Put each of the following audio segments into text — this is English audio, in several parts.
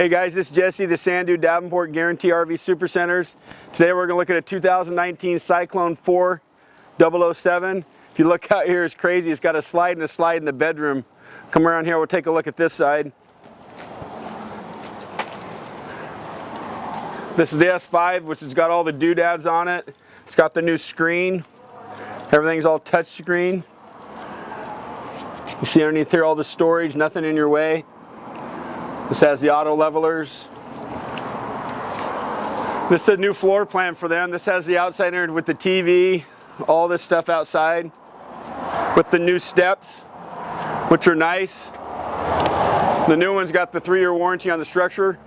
Hey guys, this is Jesse, the Jesse.Davenport Guaranty RV Supercenters. Today we're going to look at a 2019 Cyclone 4007. If you look out here, it's crazy. It's got a slide and a slide in the bedroom. Come around here, we'll take a look at this side. This is the S5, which has got all the doodads on it. It's got the new screen. Everything's all touch screen. You see underneath here all the storage, nothing in your way. This has the auto levelers. This is a new floor plan for them. This has the outside area with the TV, all this stuff outside, with the new steps, which are nice. The new one's got the 3-year warranty on the structure.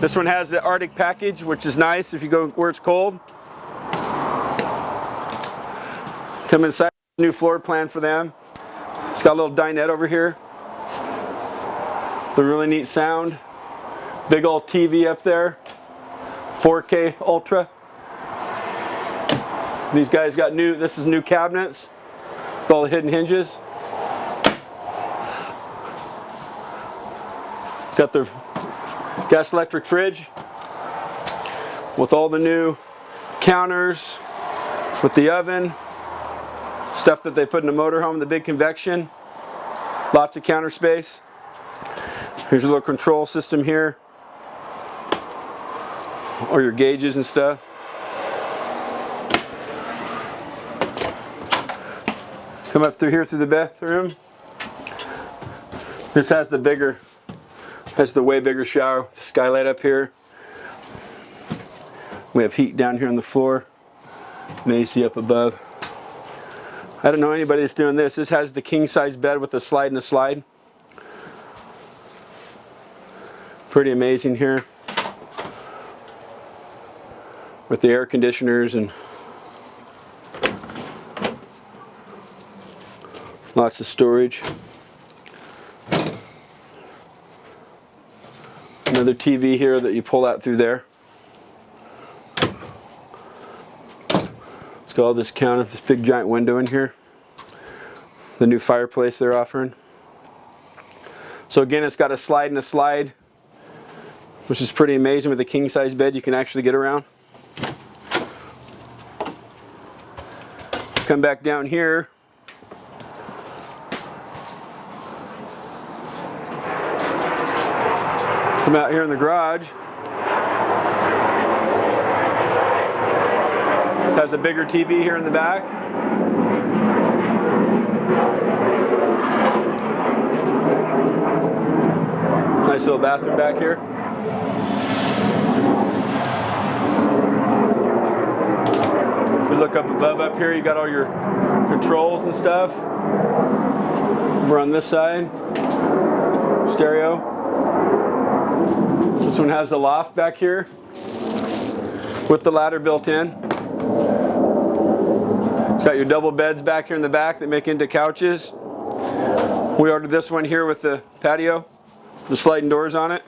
This one has the Arctic package, which is nice if you go where it's cold. Come inside, new floor plan for them. It's got a little dinette over here. The really neat sound. Big old TV up there. 4K Ultra. These guys got this is new cabinets with all the hidden hinges. Got the gas electric fridge with all the new counters, with the oven, stuff that they put in the motorhome, the big convection, lots of counter space. Here's a little control system here, or your gauges and stuff. Come up through here through the bathroom. This has the way bigger shower with the skylight up here. We have heat down here on the floor, and AC up above. I don't know anybody that's doing this. This has the king size bed with a slide and a slide. Pretty amazing here. With the air conditioners and lots of storage. Another TV here that you pull out through there. It's got all this counter, this big giant window in here. The new fireplace they're offering. So again, it's got a slide and a slide, which is pretty amazing. With a king size bed, you can actually get around. Come back down here. Come out here in the garage. This has a bigger TV here in the back. Nice little bathroom back here. We look up above up here, you got all your controls and stuff. Over on this side, stereo. This one has the loft back here with the ladder built in. It's got your double beds back here in the back that make into couches. We ordered this one here with the patio, the sliding doors on it.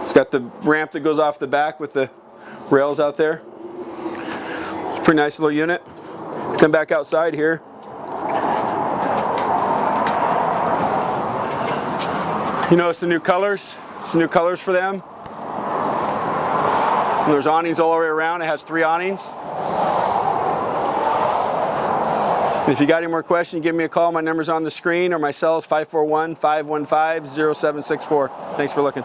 It's got the ramp that goes off the back with the rails out there. It's a pretty nice little unit. Come back outside here. You notice the new colors? It's the new colors for them. And there's awnings all the way around. It has 3 awnings. And if you got any more questions, give me a call. My number's on the screen, or my cell is 541-515-0764. Thanks for looking.